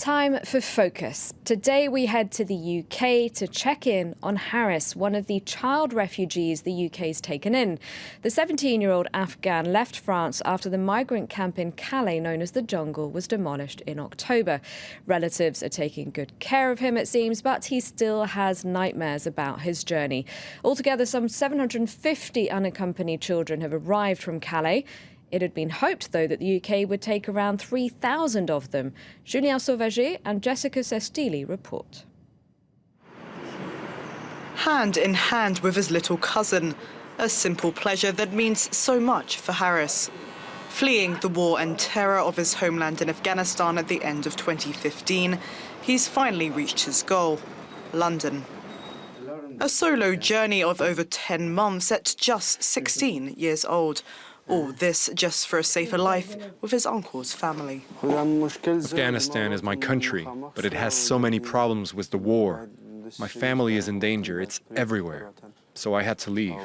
Time for Focus. Today we head to the UK to check in on Harris, one of the child refugees the UK's taken in. The 17-year-old Afghan left France after the migrant camp in Calais, known as the Jungle, was demolished in October. Relatives are taking good care of him, it seems, but he still has nightmares about his journey. Altogether, some 750 unaccompanied children have arrived from Calais. It had been hoped, though, that the UK would take around 3,000 of them. Julien Sauvaget and Jessica Sestili report. Hand in hand with his little cousin, a simple pleasure that means so much for Harris. Fleeing the war and terror of his homeland in Afghanistan at the end of 2015, he's finally reached his goal, London. A solo journey of over 10 months at just 16 years old. All this just for a safer life with his uncle's family. Afghanistan is my country, but it has so many problems with the war. My family is in danger, it's everywhere. So I had to leave.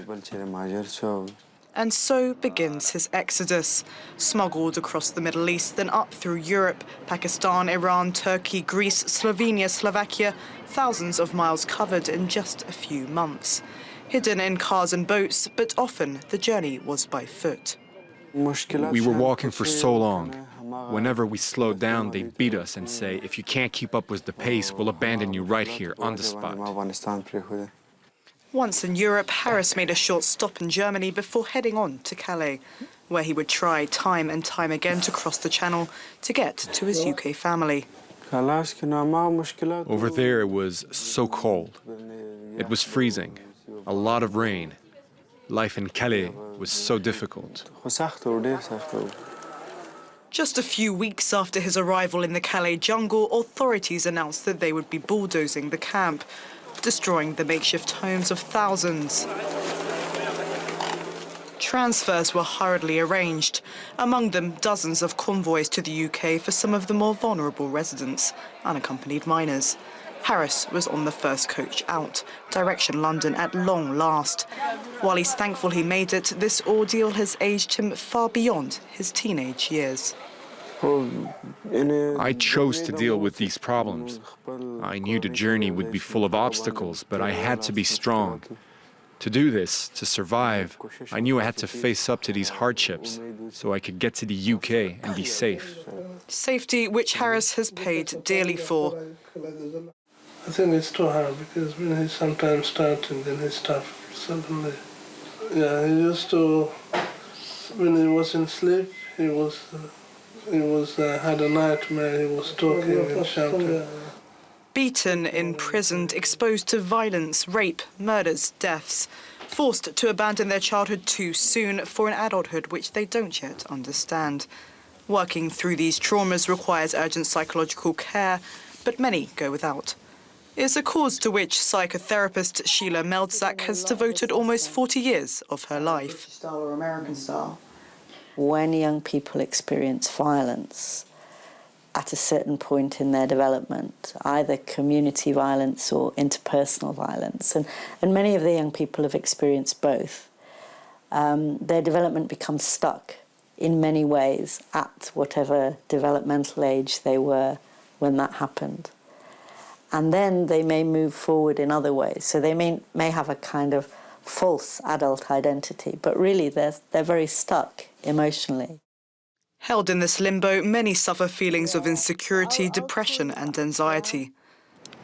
And so begins his exodus, smuggled across the Middle East, then up through Europe, Pakistan, Iran, Turkey, Greece, Slovenia, Slovakia, thousands of miles covered in just a few months. Hidden in cars and boats, but often the journey was by foot. We were walking for so long. Whenever we slowed down, they beat us and say, if you can't keep up with the pace, we'll abandon you right here on the spot. Once in Europe, Harris made a short stop in Germany before heading on to Calais, where he would try time and time again to cross the Channel to get to his UK family. Over there it was so cold. It was freezing. A lot of rain. Life in Calais was so difficult. Just a few weeks after his arrival in the Calais jungle, authorities announced that they would be bulldozing the camp, destroying the makeshift homes of thousands. Transfers were hurriedly arranged, among them dozens of convoys to the UK for some of the more vulnerable residents, unaccompanied minors. Harris was on the first coach out, direction London at long last. While he's thankful he made it, this ordeal has aged him far beyond his teenage years. I chose to deal with these problems. I knew the journey would be full of obstacles, but I had to be strong. To do this, to survive, I knew I had to face up to these hardships so I could get to the UK and be safe. Safety which Harris has paid dearly for. I think it's too hard because when he sometimes starts and then he stops suddenly. Yeah, he used to, when he was in sleep, he had a nightmare, he was talking and shouting. Beaten, imprisoned, exposed to violence, rape, murders, deaths. Forced to abandon their childhood too soon for an adulthood which they don't yet understand. Working through these traumas requires urgent psychological care, but many go without. It's a cause to which psychotherapist Sheila Meldzak has devoted almost 40 years of her life. Style or American style? When young people experience violence at a certain point in their development, either community violence or interpersonal violence, and many of the young people have experienced both, their development becomes stuck in many ways at whatever developmental age they were when that happened. And then they may move forward in other ways. So they may have a kind of false adult identity, but really they're very stuck emotionally. Held in this limbo, many suffer feelings of insecurity, depression and anxiety.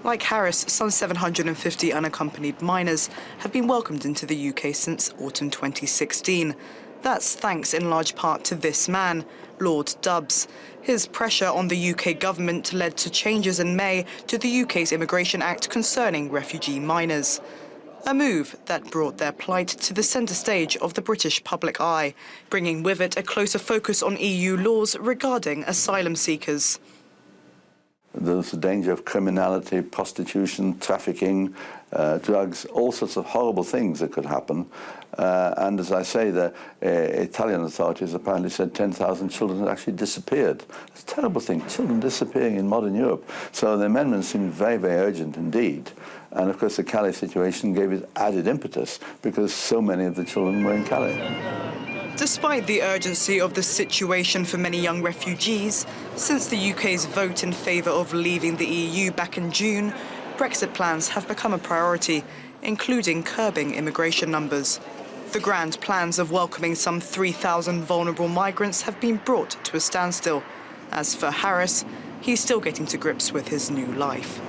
Like Harris, some 750 unaccompanied minors have been welcomed into the UK since autumn 2016. That's thanks in large part to this man, Lord Dubs. His pressure on the UK government led to changes in May to the UK's Immigration Act concerning refugee minors. A move that brought their plight to the centre stage of the British public eye, bringing with it a closer focus on EU laws regarding asylum seekers. There's a danger of criminality, prostitution, trafficking, drugs, all sorts of horrible things that could happen. And as I say, the Italian authorities apparently said 10,000 children had actually disappeared. It's a terrible thing, children disappearing in modern Europe. So the amendment seemed very, very urgent indeed. And of course the Calais situation gave it added impetus because so many of the children were in Calais. Despite the urgency of the situation for many young refugees, since the UK's vote in favour of leaving the EU back in June, Brexit plans have become a priority, including curbing immigration numbers. The grand plans of welcoming some 3,000 vulnerable migrants have been brought to a standstill. As for Harris, he's still getting to grips with his new life.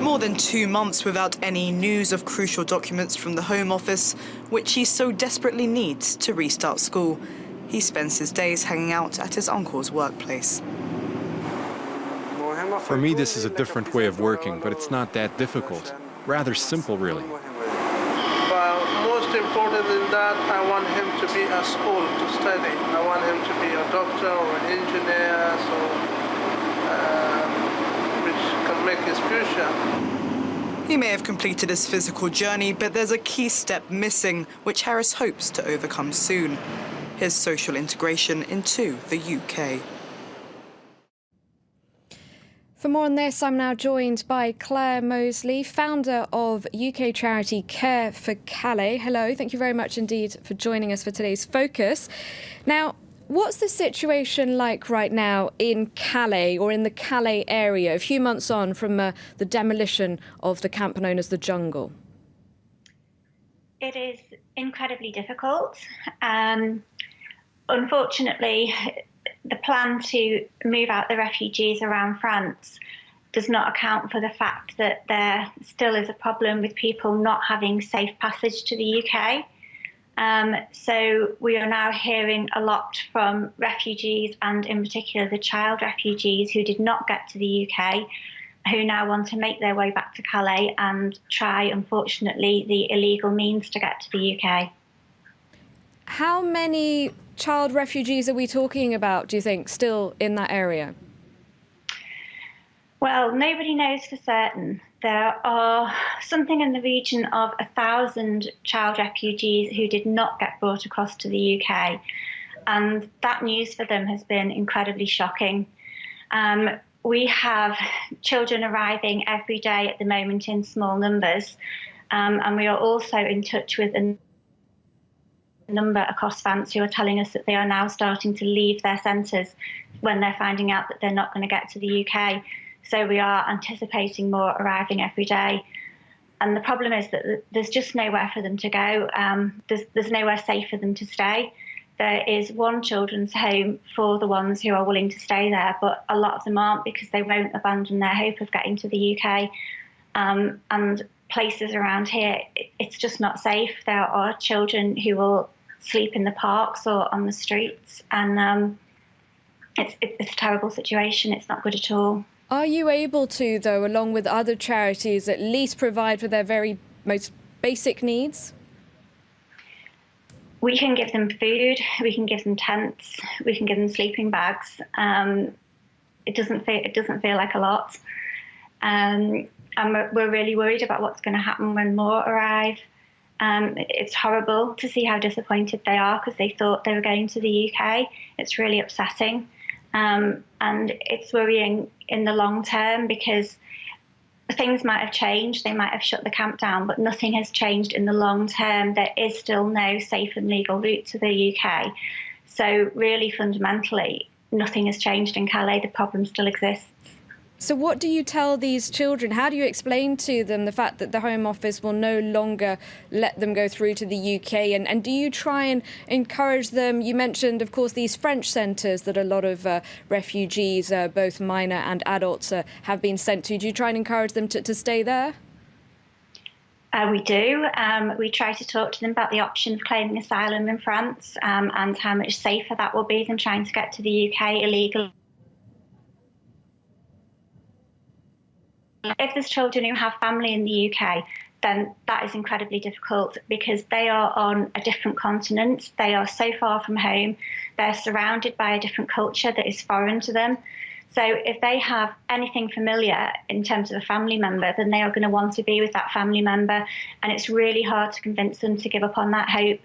More than 2 months without any news of crucial documents from the Home Office, which he so desperately needs to restart school. He spends his days hanging out at his uncle's workplace. For me, this is a different way of working, but it's not that difficult. Rather simple, really. But most important than that, I want him to be at school to study. I want him to be a doctor or an engineer, so which can make his future. He may have completed his physical journey, but there's a key step missing, which Harris hopes to overcome soon: his social integration into the UK. For more on this, I'm now joined by Claire Mosley, founder of UK charity Care for Calais. Hello, thank you very much indeed for joining us for today's focus. Now, what's the situation like right now in Calais, or in the Calais area, a few months on from the demolition of the camp known as the Jungle? It is incredibly difficult. Unfortunately, the plan to move out the refugees around France does not account for the fact that there still is a problem with people not having safe passage to the UK. So we are now hearing a lot from refugees, and in particular the child refugees who did not get to the UK, who now want to make their way back to Calais and try, unfortunately, the illegal means to get to the UK. How many child refugees are we talking about, do you think, still in that area? Well, nobody knows for certain. There are something in the region of 1,000 child refugees who did not get brought across to the UK. And that news for them has been incredibly shocking. We have children arriving every day at the moment in small numbers. And we are also in touch with a number across France who are telling us that they are now starting to leave their centres when they're finding out that they're not going to get to the UK. So we are anticipating more arriving every day. And the problem is that there's just nowhere for them to go. There's nowhere safe for them to stay. There is one children's home for the ones who are willing to stay there, but a lot of them aren't, because they won't abandon their hope of getting to the UK. And places around here, it's just not safe. There are children who will sleep in the parks or on the streets, and it's a terrible situation. It's not good at all. Are you able to, though, along with other charities, at least provide for their very most basic needs? We can give them food, we can give them tents, we can give them sleeping bags. It doesn't feel like a lot. And we're really worried about what's going to happen when more arrive. It's horrible to see how disappointed they are, because they thought they were going to the UK. It's really upsetting. And it's worrying in the long term, because things might have changed. They might have shut the camp down, but nothing has changed in the long term. There is still no safe and legal route to the UK. So really, fundamentally, nothing has changed in Calais. The problem still exists. So what do you tell these children? How do you explain to them the fact that the Home Office will no longer let them go through to the UK? And do you try and encourage them? You mentioned, of course, these French centres that a lot of refugees, both minor and adults, have been sent to. Do you try and encourage them to stay there? We do. We try to talk to them about the option of claiming asylum in France, and how much safer that will be than trying to get to the UK illegally. If there's children who have family in the UK, then that is incredibly difficult, because they are on a different continent. They are so far from home. They're surrounded by a different culture that is foreign to them. So if they have anything familiar in terms of a family member, then they are going to want to be with that family member. And it's really hard to convince them to give up on that hope.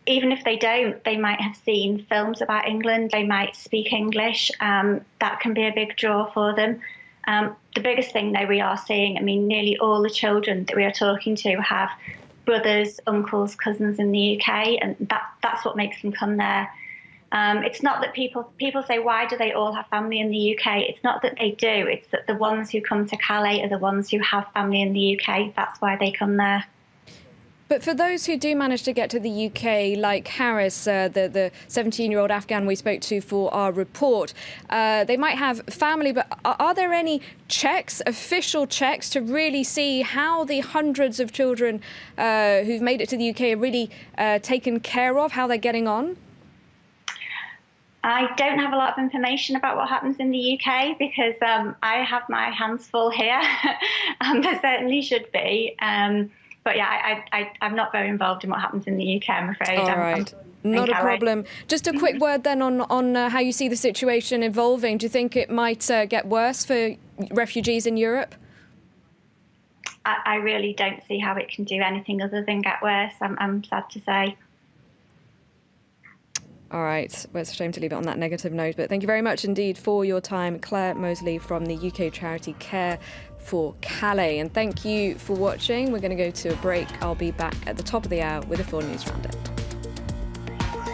Even if they don't, they might have seen films about England, they might speak English. That can be a big draw for them. The biggest thing, though, we are seeing, I mean, nearly all the children that we are talking to have brothers, uncles, cousins in the UK, and that's what makes them come there. It's not that people say, why do they all have family in the UK? It's not that they do. It's that the ones who come to Calais are the ones who have family in the UK. That's why they come there. But for those who do manage to get to the UK, like Harris, the 17-year-old Afghan we spoke to for our report, they might have family, but are there any checks, official checks, to really see how the hundreds of children who've made it to the UK are really taken care of, how they're getting on? I don't have a lot of information about what happens in the UK because I have my hands full here, and there certainly should be. But yeah, I'm not very involved in what happens in the UK, I'm afraid. All right. Not a problem. Just a quick word then on how you see the situation evolving. Do you think it might get worse for refugees in Europe? I really don't see how it can do anything other than get worse, I'm sad to say. All right. Well, it's a shame to leave it on that negative note, but thank you very much indeed for your time, Claire Mosley from the UK charity Care for Calais. And thank you for watching. We're going to go to a break. I'll be back at the top of the hour with a full news roundup.